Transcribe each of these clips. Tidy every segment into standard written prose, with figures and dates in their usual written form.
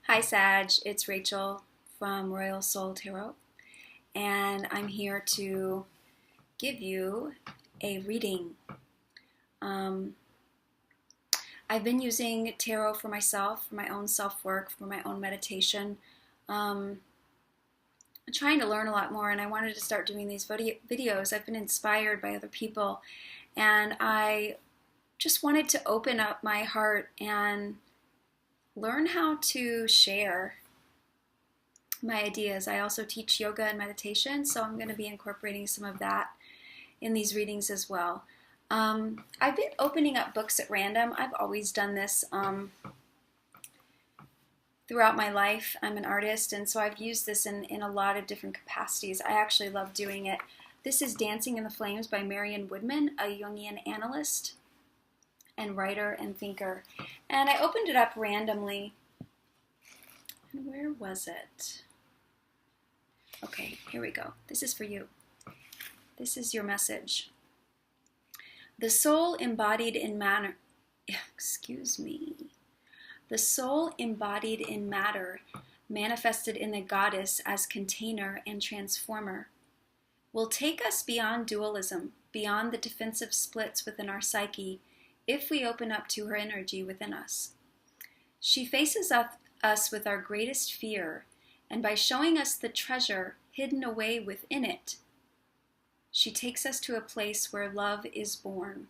Hi Sag, it's Rachel from Royal Soul Tarot, and I'm here to give you a reading. Um, I've been using tarot for myself, for my own self-work, for my own meditation. I'm trying to learn a lot more, and I wanted to start doing these videos. I've been inspired by other people, and I just wanted to open up my heart and learn how to share my ideas. I also teach yoga and meditation, so I'm going to be incorporating some of that in these readings as well. I've been opening up books at random. I've always done this throughout my life. I'm an artist, and so I've used this in a lot of different capacities. I actually love doing it. This is Dancing in the Flames by Marion Woodman, a Jungian analyst and writer and thinker. And I opened it up randomly. And where was it? Okay, here we go. This is for you. This is your message. The soul embodied in matter, The soul embodied in matter, manifested in the goddess as container and transformer, will take us beyond dualism, beyond the defensive splits within our psyche, if we open up to her energy within us. She faces us with our greatest fear, and by showing us the treasure hidden away within it, she takes us to a place where love is born.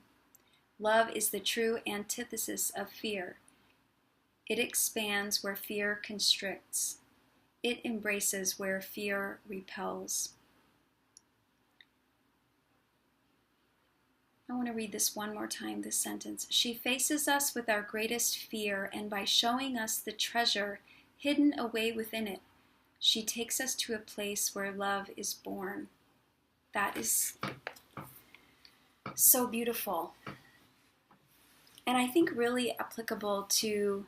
Love is the true antithesis of fear. It expands where fear constricts. It embraces where fear repels. I want to read this one more time, this sentence. She faces us with our greatest fear, and by showing us the treasure hidden away within it, she takes us to a place where love is born. That is so beautiful. And I think really applicable to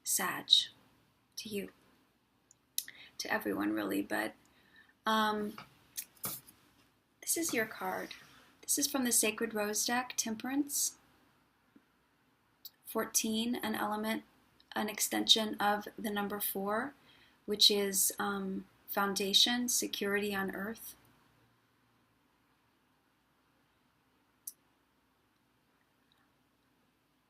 Sag, to you, to everyone really. But this is your card. This is from the Sacred Rose deck, Temperance. 14, an element, an extension of the number 4, which is foundation, security on earth.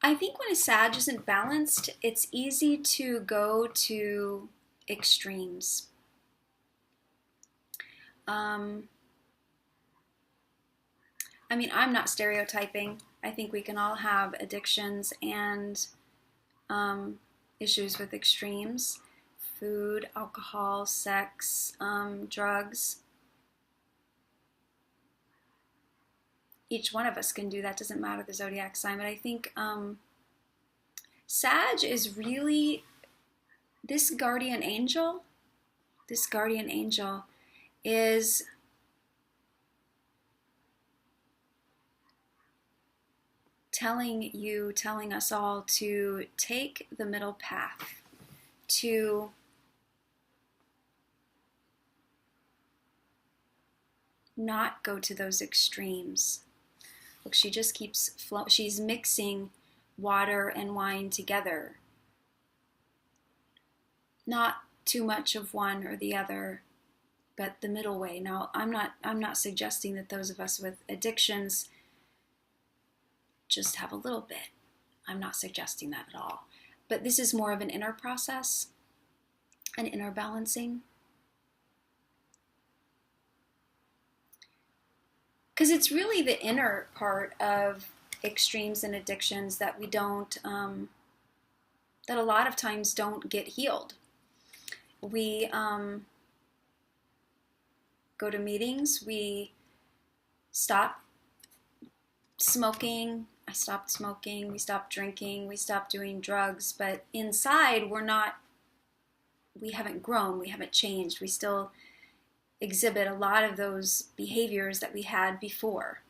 I think when a Sag isn't balanced, it's easy to go to extremes. I mean, I'm not stereotyping. I think we can all have addictions and issues with extremes. Food, alcohol, sex, drugs. Each one of us can do that. Doesn't matter the zodiac sign. But I think Sag is really this guardian angel. This guardian angel is telling us all to take the middle path, to not go to those extremes. Look, she just keeps flowing. She's mixing water and wine together. Not too much of one or the other, but the middle way. Now, I'm not suggesting that those of us with addictions just have a little bit. I'm not suggesting that at all. But this is more of an inner process, an inner balancing. Because it's really the inner part of extremes and addictions that we don't, that a lot of times don't get healed. We go to meetings, we stop smoking. I stopped smoking, we stopped drinking, we stopped doing drugs, but inside we haven't grown, we haven't changed, we still exhibit a lot of those behaviors that we had before.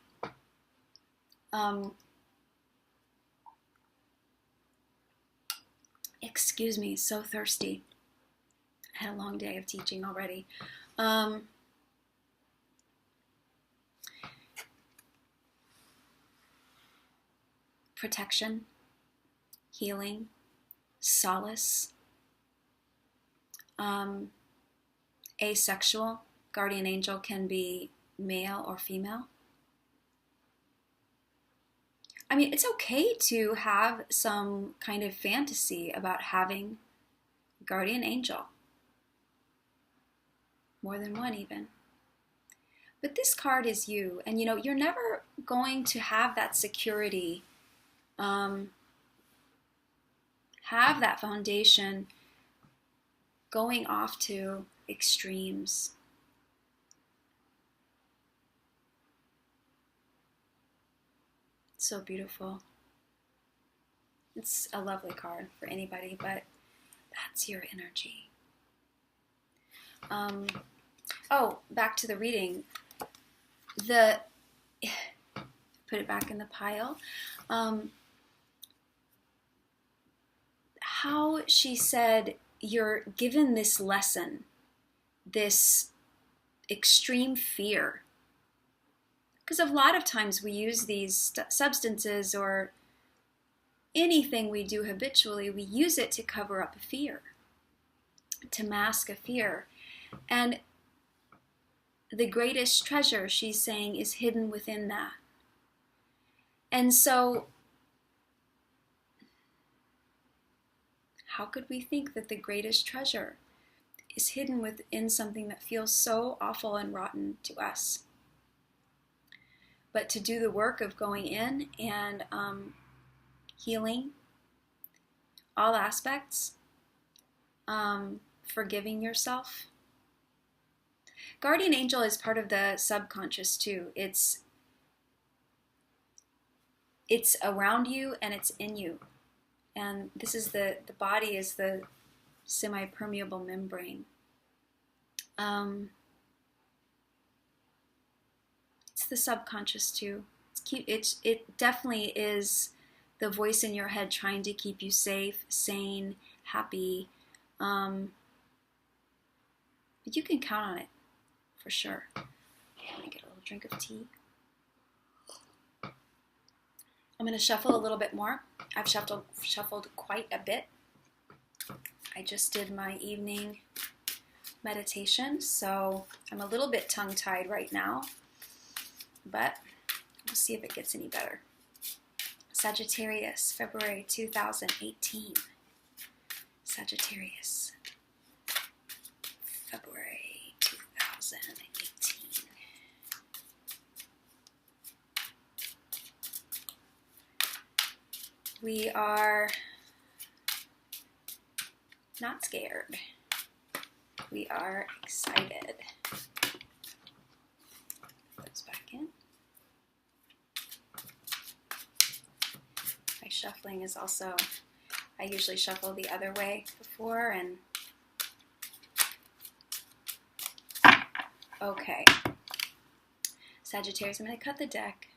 Excuse me, so thirsty. I had a long day of teaching already. Protection, healing, solace, asexual. Guardian angel can be male or female. I mean, it's okay to have some kind of fantasy about having a guardian angel. More than one even. But this card is you, and you're never going to have that security, have that foundation going off to extremes. It's so beautiful. It's a lovely card for anybody, but that's your energy. Back to the reading. Put it back in the pile. How she said you're given this lesson, this extreme fear. Because a lot of times we use these substances or anything we do habitually, we use it to cover up a fear, to mask a fear. And the greatest treasure, she's saying, is hidden within that. And so, how could we think that the greatest treasure is hidden within something that feels so awful and rotten to us? But to do the work of going in and healing all aspects, forgiving yourself. Guardian angel is part of the subconscious too. It's around you and it's in you. And this is the body is the semi-permeable membrane. It's the subconscious too. It definitely is the voice in your head trying to keep you safe, sane, happy. But you can count on it. For sure. Okay, let me get a little drink of tea. I'm going to shuffle a little bit more. I've shuffled quite a bit. I just did my evening meditation, so I'm a little bit tongue-tied right now, but we'll see if it gets any better. Sagittarius, February 2018. Sagittarius, February 2018. We are not scared. We are excited. Put those back in. My shuffling is also, I usually shuffle the other way before, and okay. Sagittarius, I'm going to cut the deck.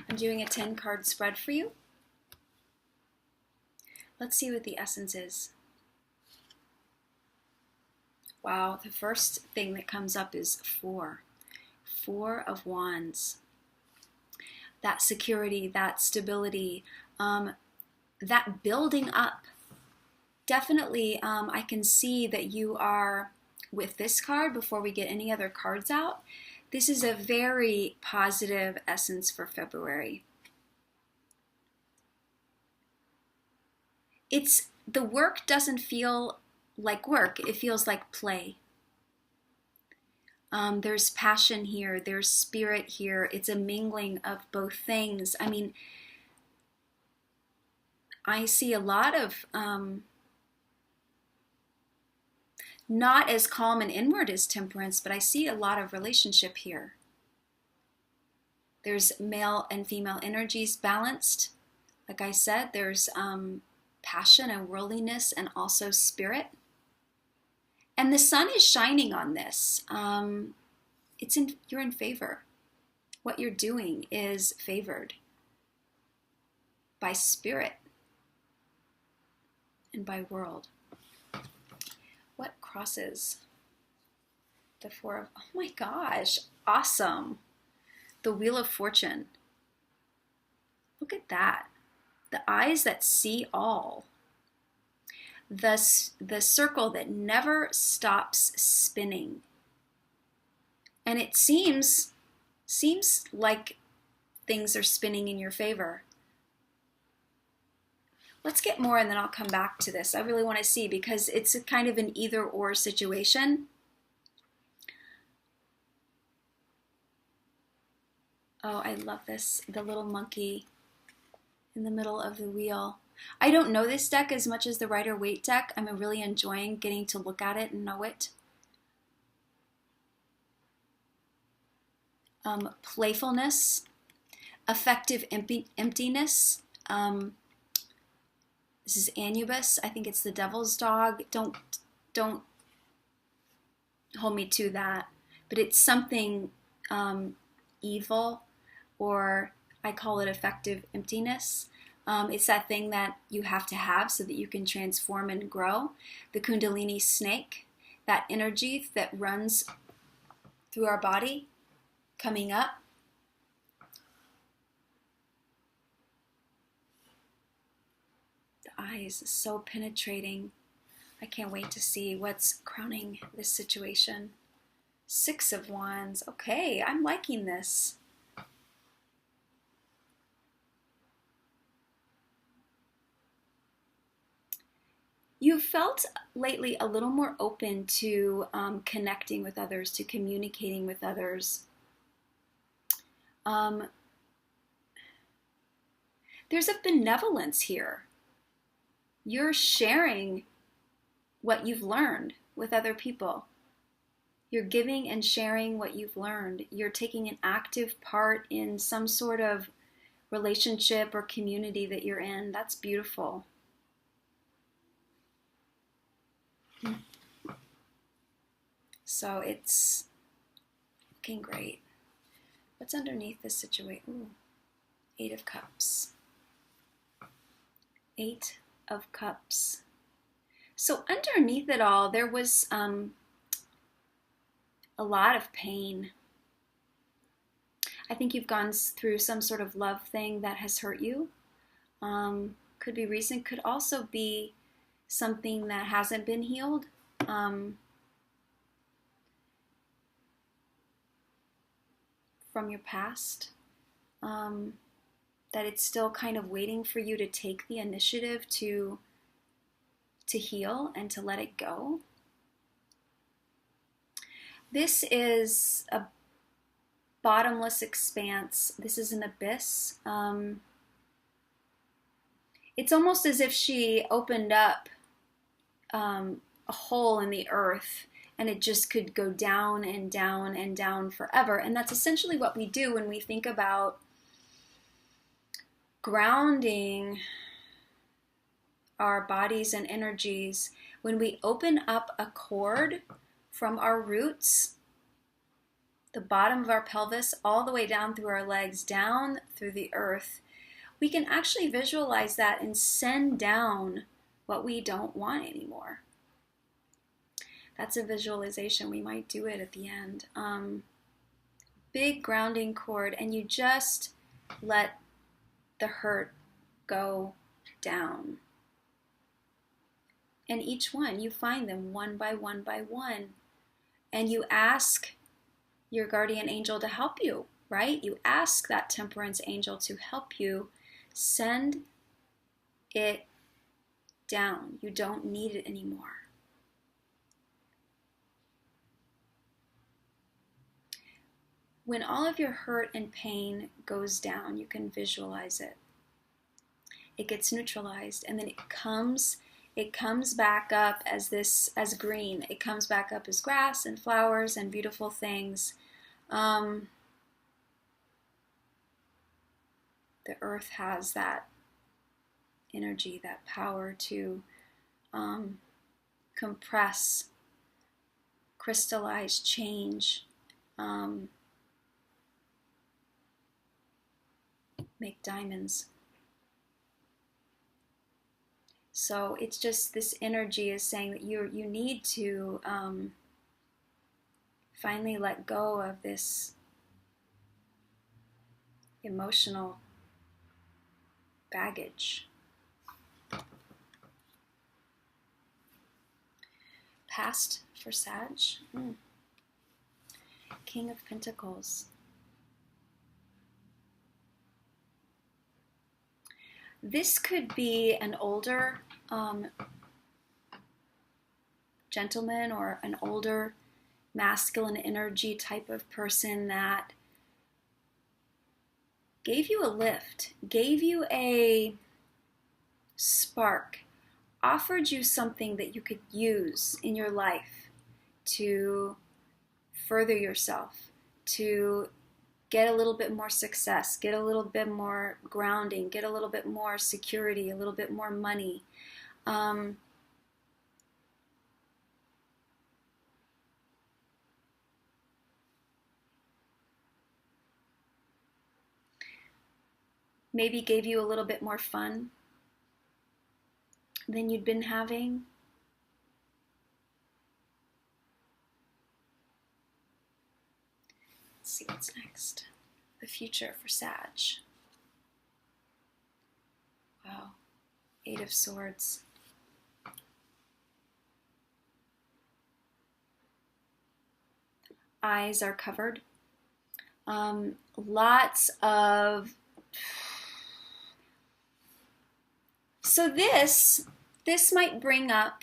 I'm doing a 10-card spread for you. Let's see what the essence is. Wow, the first thing that comes up is 4. 4 of Wands. That security, that stability, that building up. Definitely, I can see that you are, with this card, before we get any other cards out, this is a very positive essence for February. The work doesn't feel like work, it feels like play. There's passion here, there's spirit here, it's a mingling of both things. I mean, I see a lot of not as calm and inward as Temperance, but I see a lot of relationship here. There's male and female energies balanced. Like I said, there's passion and worldliness and also spirit. And the sun is shining on this. You're in favor. What you're doing is favored by spirit and by world. What crosses The Four of, oh my gosh, awesome. The Wheel of Fortune. Look at that. The eyes that see all. The circle that never stops spinning. And it seems like things are spinning in your favor. Let's get more and then I'll come back to this. I really want to see because it's a kind of an either or situation. Oh, I love this. The little monkey in the middle of the wheel. I don't know this deck as much as the Rider-Waite deck. I'm really enjoying getting to look at it and know it. Playfulness, affective emptiness. This is Anubis. I think it's the devil's dog. Don't hold me to that. But it's something evil, or I call it affective emptiness. It's that thing that you have to have so that you can transform and grow. The Kundalini snake, that energy that runs through our body, coming up. The eyes is so penetrating. I can't wait to see what's crowning this situation. Six of Wands. Okay, I'm liking this. You've felt lately a little more open to connecting with others, to communicating with others. There's a benevolence here. You're sharing what you've learned with other people. You're giving and sharing what you've learned. You're taking an active part in some sort of relationship or community that you're in. That's beautiful. So it's looking great. What's underneath this situation? Ooh, 8 of Cups. 8 of Cups. So underneath it all, there was a lot of pain. I think you've gone through some sort of love thing that has hurt you. Could be recent, could also be something that hasn't been healed. From your past, that it's still kind of waiting for you to take the initiative to heal and to let it go. This is a bottomless expanse. This is an abyss. It's almost as if she opened up a hole in the earth, and it just could go down and down and down forever. And that's essentially what we do when we think about grounding our bodies and energies. When we open up a cord from our roots, the bottom of our pelvis, all the way down through our legs, down through the earth, we can actually visualize that and send down what we don't want anymore. That's a visualization. We might do it at the end. Big grounding cord, and you just let the hurt go down. And each one, you find them one by one by one. And you ask your guardian angel to help you, right? You ask that temperance angel to help you send it down. You don't need it anymore. When all of your hurt and pain goes down, you can visualize it. It gets neutralized, and then it comes back up as green. It comes back up as grass and flowers and beautiful things. The earth has that energy, that power to compress, crystallize, change, make diamonds. So it's just, this energy is saying that you need to finally let go of this emotional baggage. Past for Sag. King of Pentacles. This could be an older gentleman or an older masculine energy type of person that gave you a lift, gave you a spark, offered you something that you could use in your life to further yourself, to get a little bit more success, get a little bit more grounding, get a little bit more security, a little bit more money. Maybe gave you a little bit more fun than you'd been having. Let's see what's next. The future for Sag. Wow. 8 of Swords. Eyes are covered. Lots of... So this might bring up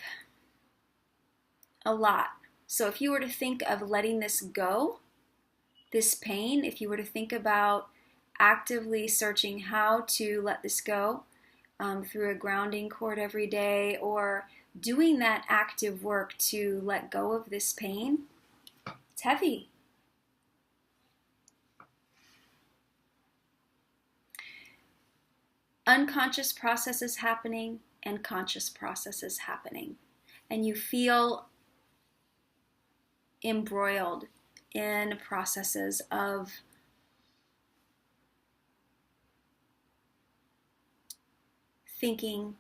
a lot. So if you were to think of letting this go, this pain, if you were to think about actively searching how to let this go through a grounding cord every day, or doing that active work to let go of this pain, it's heavy. Unconscious processes happening and conscious processes happening. And you feel embroiled in processes of thinking,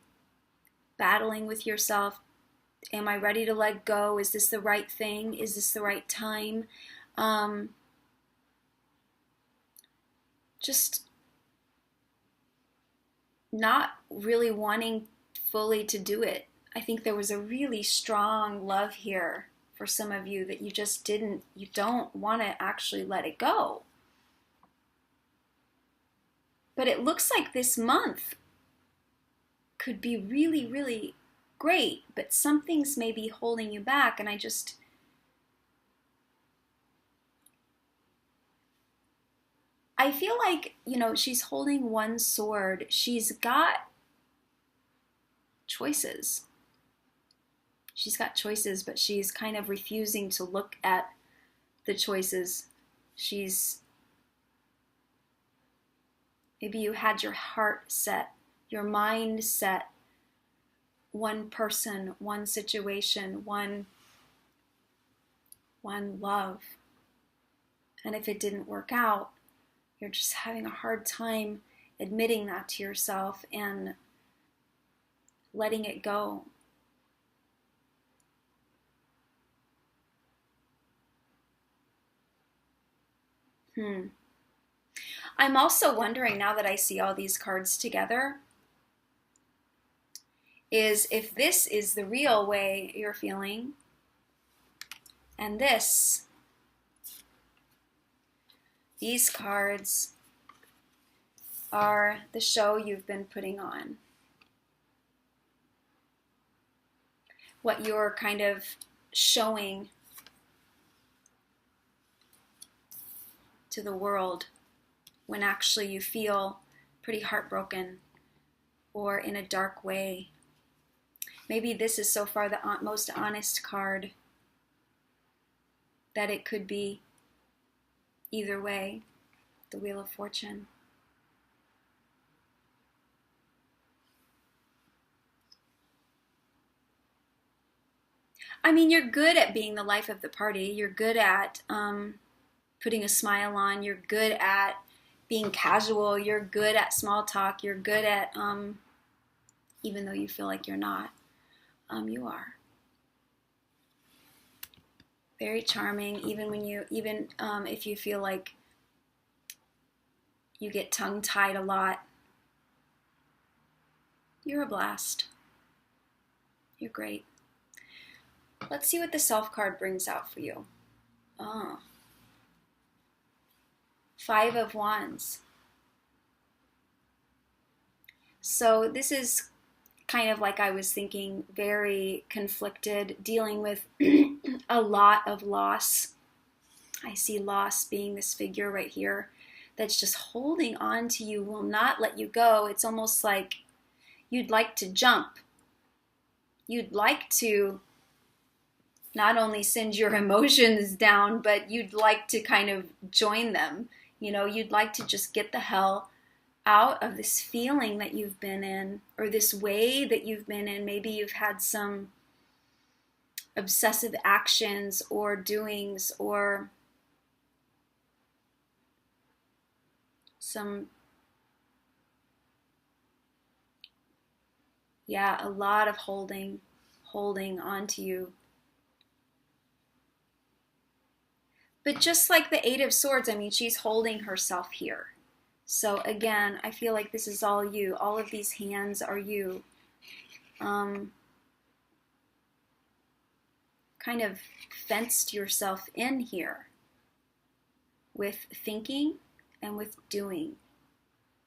battling with yourself. Am I ready to let go? Is this the right thing? Is this the right time? Just not really wanting fully to do it. I think there was a really strong love here for some of you that you don't want to actually let it go. But it looks like this month could be really, really great, but some things may be holding you back, and I feel like, she's holding one sword. She's got choices. But she's kind of refusing to look at the choices. Maybe you had your heart set, your mind set, one person, one situation, one love. And if it didn't work out, you're just having a hard time admitting that to yourself and letting it go. I'm also wondering, now that I see all these cards together, is if this is the real way you're feeling, and these cards are the show you've been putting on. What you're kind of showing to the world when actually you feel pretty heartbroken or in a dark way. Maybe this is so far the most honest card that it could be either way. The Wheel of Fortune. I mean, you're good at being the life of the party. You're good at putting a smile on. You're good at being casual. You're good at small talk. You're good at, even though you feel like you're not, you are. Very charming, even if you feel like you get tongue-tied a lot. You're a blast. You're great. Let's see what the Self card brings out for you. Oh. 5 of Wands. So this is kind of like I was thinking, very conflicted, dealing with a lot of loss. I see loss being this figure right here that's just holding on to you, will not let you go. It's almost like you'd like to jump. You'd like to not only send your emotions down, but you'd like to kind of join them. You know, you'd like to just get the hell out of this feeling that you've been in, or this way that you've been in. Maybe you've had some obsessive actions or doings, or a lot of holding on to you. But just like the 8 of Swords, I mean, she's holding herself here. So again, I feel like this is all you. All of these hands are you. Kind of fenced yourself in here with thinking and with doing.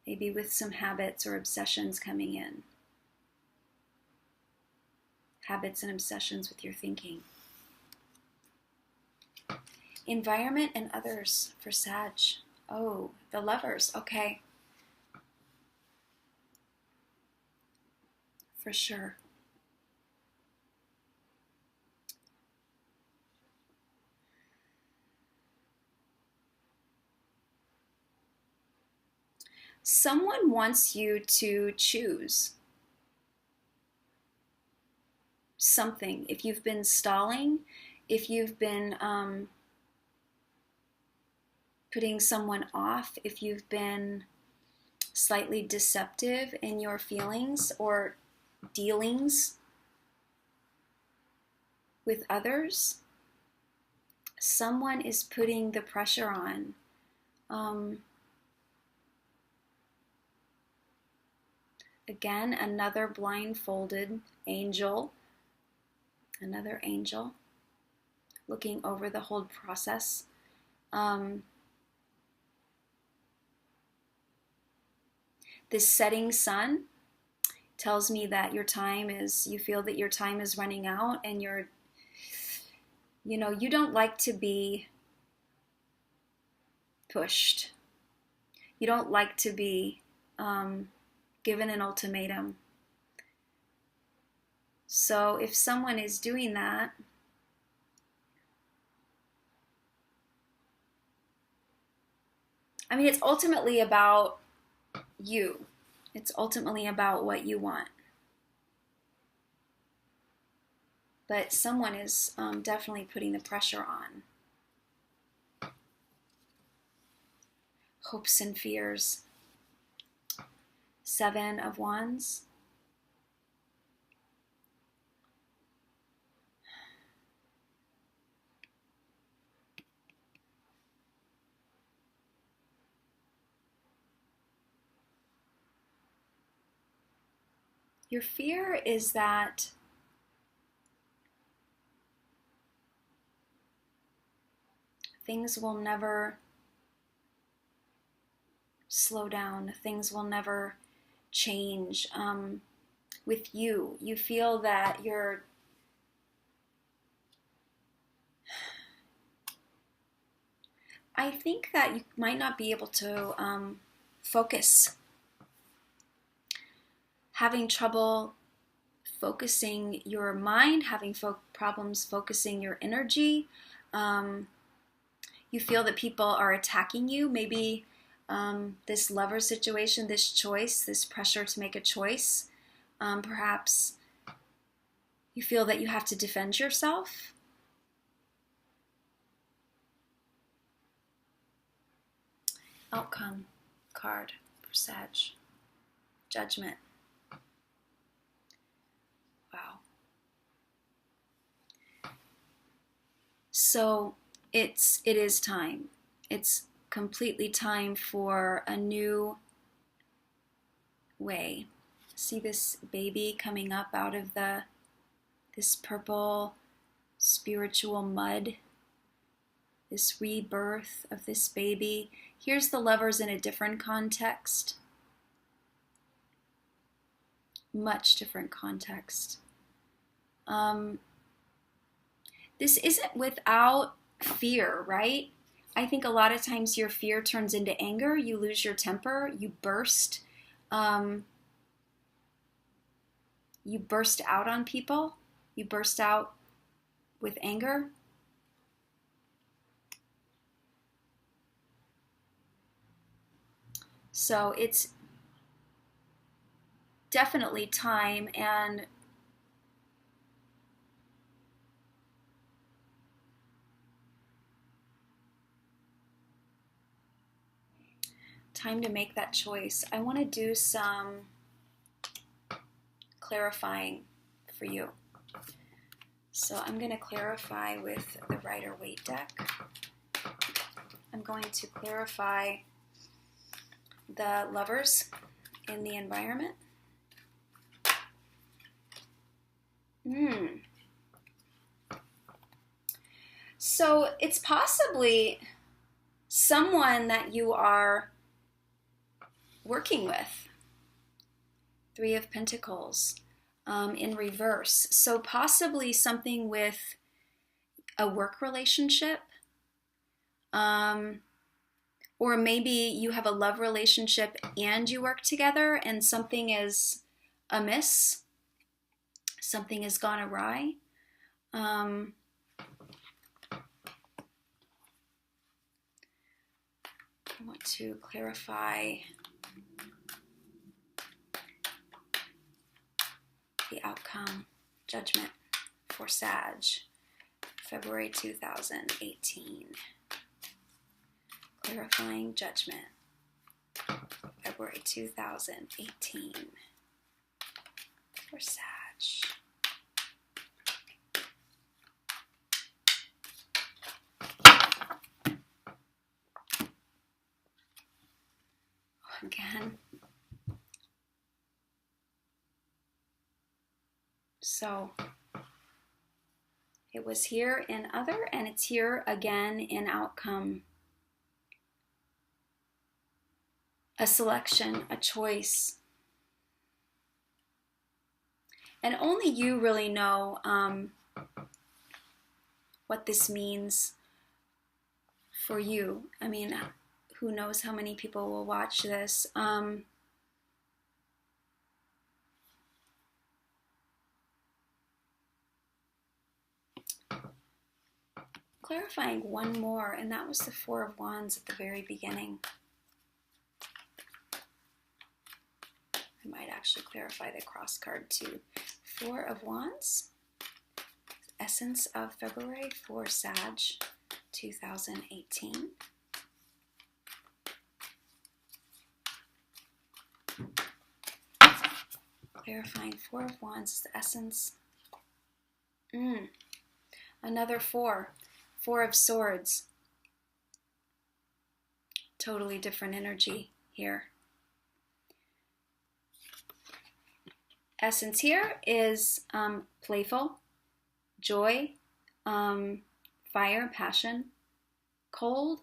Maybe with some habits or obsessions coming in. Habits and obsessions with your thinking. Environment and others for Sag. Oh, the Lovers. Okay. For sure. Someone wants you to choose something. If you've been stalling, if you've been putting someone off, if you've been slightly deceptive in your feelings or dealings with others, someone is putting the pressure on. Again, another blindfolded angel, another angel looking over the whole process. This setting sun tells me that you feel that your time is running out, and you don't like to be pushed. You don't like to be given an ultimatum. So if someone is doing that, I mean, it's ultimately about you. It's ultimately about what you want. But someone is definitely putting the pressure on. Hopes and fears. 7 of Wands. Your fear is that things will never slow down. Things will never change with you. You feel that I think that you might not be able to focus. Having trouble focusing your mind, having problems focusing your energy. You feel that people are attacking you. Maybe this lover situation, this choice, this pressure to make a choice. Perhaps you feel that you have to defend yourself. Outcome card for Sag. Judgment. Wow. So it is time. It's completely time for a new way. See this baby coming up out of this purple spiritual mud, this rebirth of this baby. Here's the Lovers in a different context, much different context. This isn't without fear, right? I think a lot of times your fear turns into anger. You lose your temper. You burst. You burst out on people. You burst out with anger. So it's definitely time, and time to make that choice. I want to do some clarifying for you. So I'm going to clarify with the Rider-Waite deck. I'm going to clarify the Lovers in the environment. So it's possibly someone that you are working with. Three of Pentacles in reverse. So possibly something with a work relationship. Or maybe you have a love relationship and you work together and something is amiss. Something has gone awry. I want to clarify the outcome, judgment for Sag, February 2018. Clarifying judgment, February 2018 for Sag. Again. So it was here in other, and it's here again in outcome. A selection, a choice. And only you really know what this means for you. I mean, who knows how many people will watch this. Clarifying one more, and that was the Four of Wands at the very beginning. I might actually clarify the cross card too. Four of Wands, essence of February for Sag 2018. Clarifying Four of Wands is the essence. Another four. Four of Swords. Totally different energy here. Essence here is playful, joy, fire, passion, cold,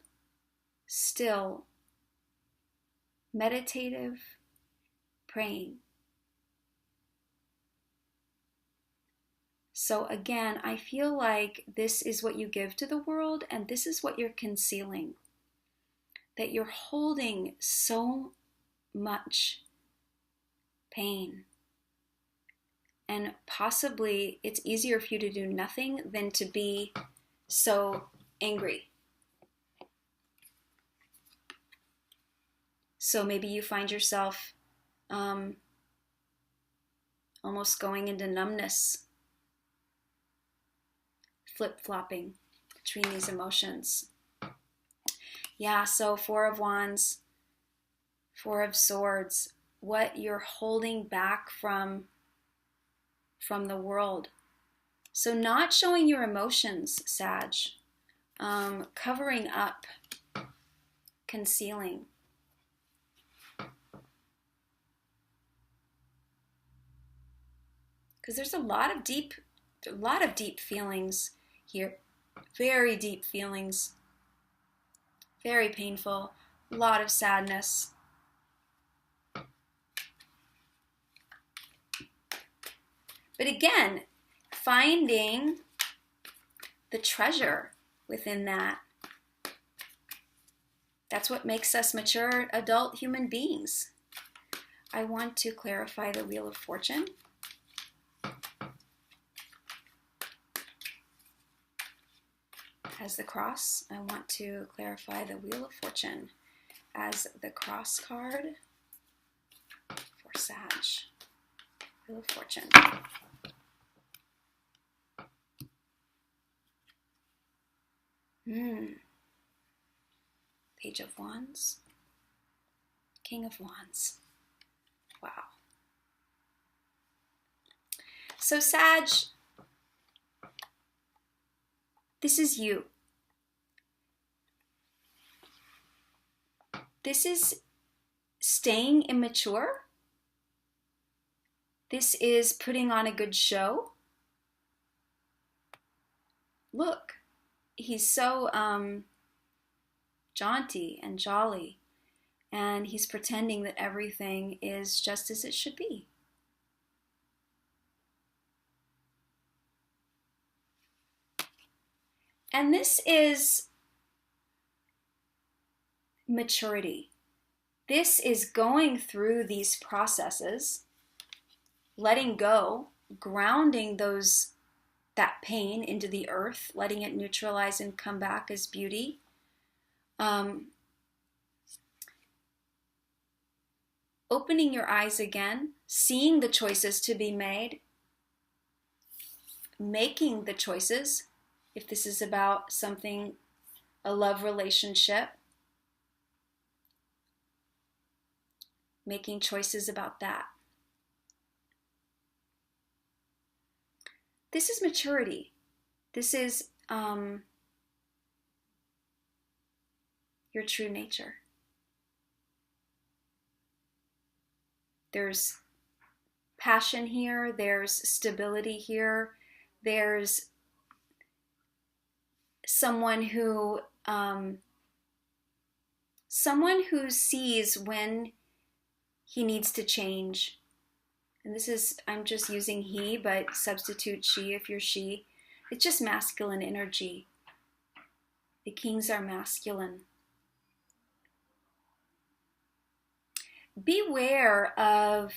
still, meditative, praying. So again, I feel like this is what you give to the world, and this is what you're concealing. That you're holding so much pain. And possibly it's easier for you to do nothing than to be so angry. So maybe you find yourself almost going into numbness, flip-flopping between these emotions. Yeah, so Four of Wands, Four of Swords, what you're holding back from the world. So not showing your emotions, Sag. covering up, concealing. Because there's a lot of deep feelings here, very deep feelings, very painful, a lot of sadness. But again, finding the treasure within that. That's what makes us mature adult human beings. I want to clarify the Wheel of Fortune. As the cross, I want to clarify the Wheel of Fortune as the cross card for Sag. Wheel of Fortune. Page of Wands. King of Wands. Wow. So Sag, this is you. This is staying immature. This is putting on a good show. Look, he's so jaunty and jolly, and he's pretending that everything is just as it should be. And this is maturity. This is going through these processes, letting go, grounding that pain into the earth, letting it neutralize and come back as beauty. Opening your eyes again, seeing the choices to be made, making the choices, if this is about something, a love relationship, making choices about that. This is maturity. This is your true nature. There's passion here, there's stability here, there's someone who sees when he needs to change. And this is, I'm just using he, but substitute she if you're she. It's just masculine energy. The kings are masculine. Beware of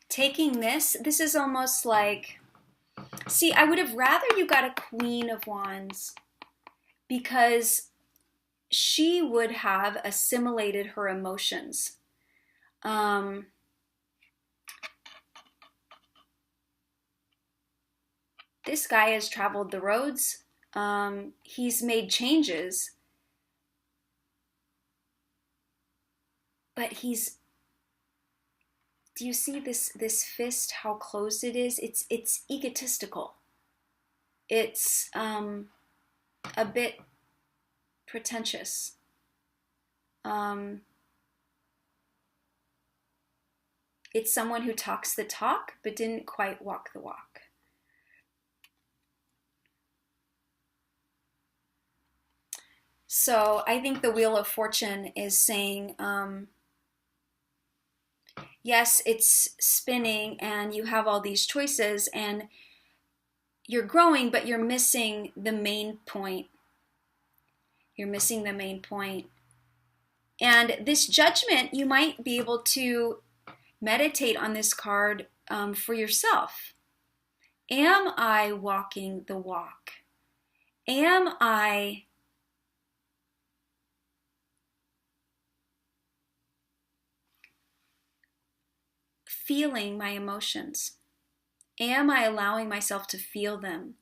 taking this. This is almost like, see, I would have rather you got a Queen of Wands, because she would have assimilated her emotions. This guy has traveled the roads. He's made changes. But do you see this fist, how closed it is? It's egotistical. It's a bit pretentious. It's someone who talks the talk, but didn't quite walk the walk. So I think the Wheel of Fortune is saying, yes, it's spinning and you have all these choices and you're growing, but you're missing the main point. You're missing the main point. And this Judgment, you might be able to meditate on this card for yourself. Am I walking the walk? Am I feeling my emotions? Am I allowing myself to feel them?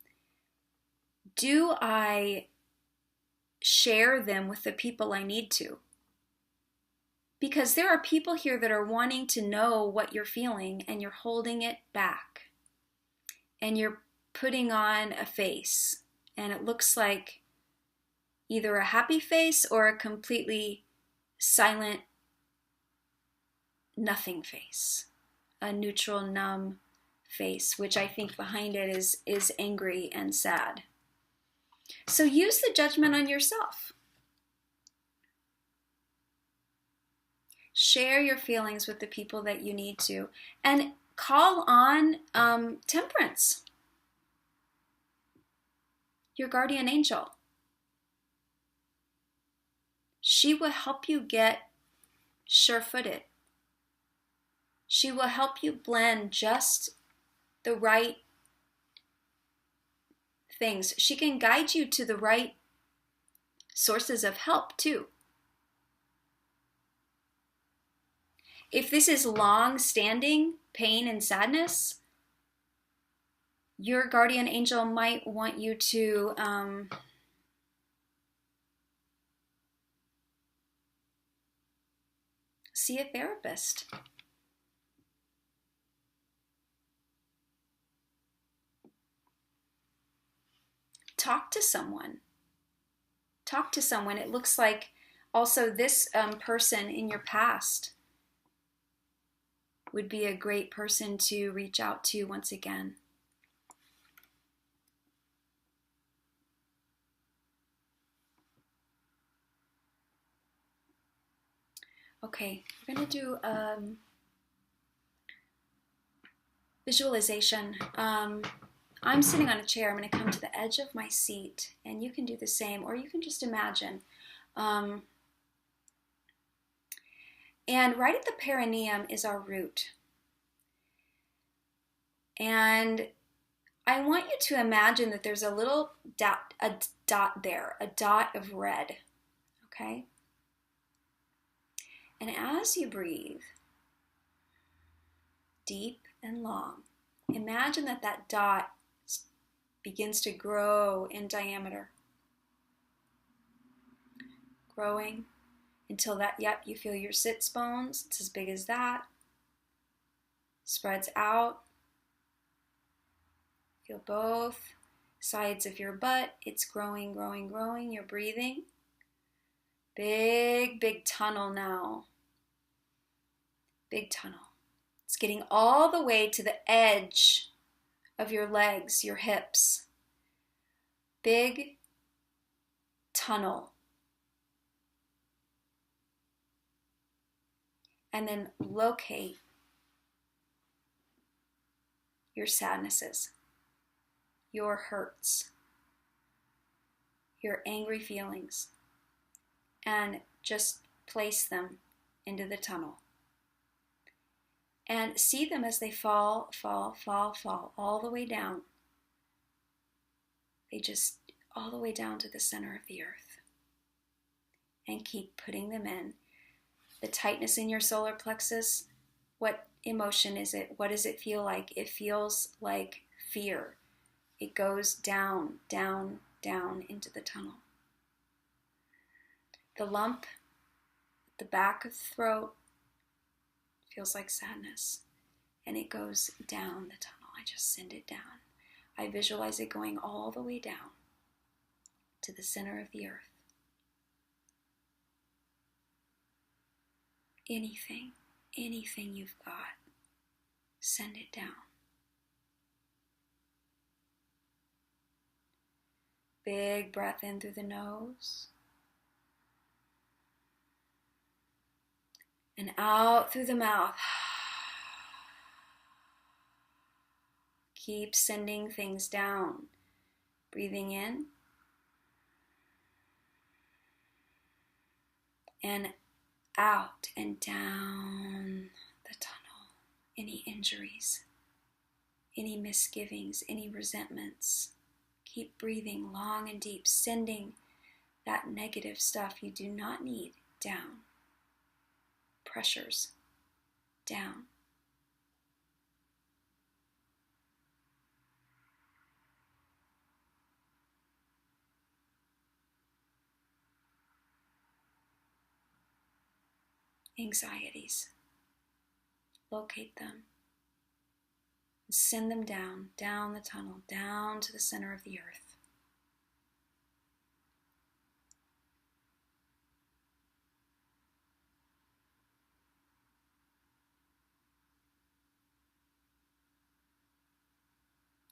Do I share them with the people I need to? Because there are people here that are wanting to know what you're feeling and you're holding it back. And you're putting on a face, and it looks like either a happy face or a completely silent nothing face, a neutral, numb face, which I think behind it is angry and sad. So use the judgment on yourself. Share your feelings with the people that you need to, and call on temperance, your guardian angel. She will help you get sure-footed. She will help you blend just the right things. She can guide you to the right sources of help too. If this is long-standing pain and sadness, your guardian angel might want you to see a therapist. Talk to someone. Talk to someone. It looks like also this person in your past would be a great person to reach out to once again. Okay, we're going to do visualization. I'm sitting on a chair. I'm going to come to the edge of my seat, and you can do the same, or you can just imagine. And right at the perineum is our root. And I want you to imagine that there's a little dot there, a dot of red, okay? And as you breathe, deep and long, imagine that that dot begins to grow in diameter. Growing until that, yep, you feel your sits bones. It's as big as that. Spreads out. Feel both sides of your butt. It's growing, growing, growing. You're breathing. Big, big tunnel now. Big tunnel. It's getting all the way to the edge of your legs, your hips. Big tunnel. And then locate your sadnesses, your hurts, your angry feelings, and just place them into the tunnel. And see them as they fall, fall, fall, fall, all the way down. They just, all the way down to the center of the earth. And keep putting them in. The tightness in your solar plexus, what emotion is it? What does it feel like? It feels like fear. It goes down, down, down into the tunnel. The lump at the back of the throat feels like sadness, and it goes down the tunnel. I just send it down. I visualize it going all the way down to the center of the earth. Anything you've got, send it down. Big breath in through the nose. And out through the mouth. Keep sending things down. Breathing in. And out and down the tunnel. Any injuries, any misgivings, any resentments. Keep breathing long and deep, sending that negative stuff you do not need down. Pressures down. Anxieties. Locate them. and send them down, down the tunnel, down to the center of the earth.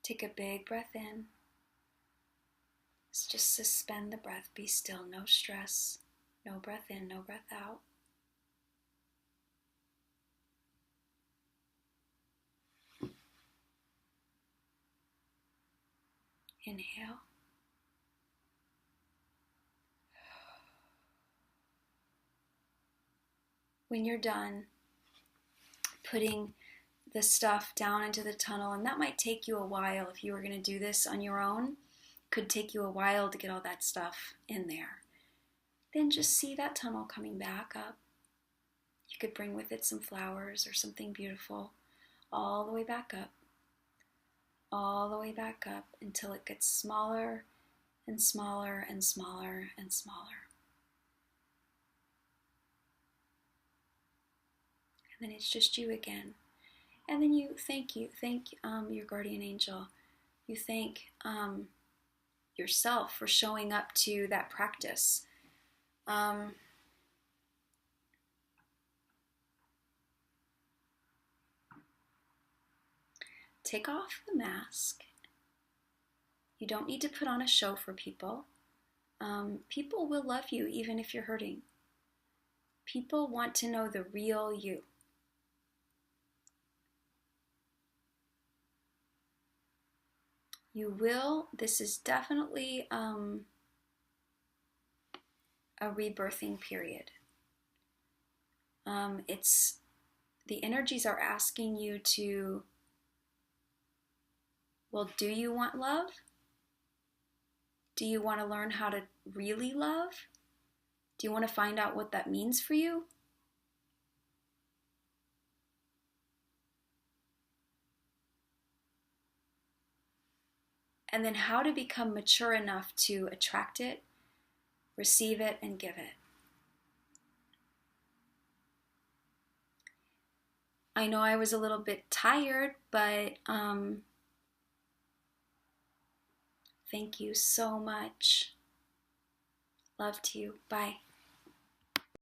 Take a big breath in. Just suspend the breath. Be still. No stress. No breath in, no breath out. Inhale. When you're done putting the stuff down into the tunnel, and that might take you a while if you were going to do this on your own, could take you a while to get all that stuff in there. Then just see that tunnel coming back up. You could bring with it some flowers or something beautiful, all the way back up, all the way back up until it gets smaller and smaller and smaller and smaller. And then it's just you again. And then you thank your guardian angel. You thank yourself for showing up to that practice. Take off the mask. You don't need to put on a show for people. People will love you even if you're hurting. People want to know the real you. You will. This is definitely a rebirthing period. The energies are asking you to, well, do you want love? Do you want to learn how to really love? Do you want to find out what that means for you? And then how to become mature enough to attract it, receive it, and give it. I know I was a little bit tired, but thank you so much. Love to you. Bye.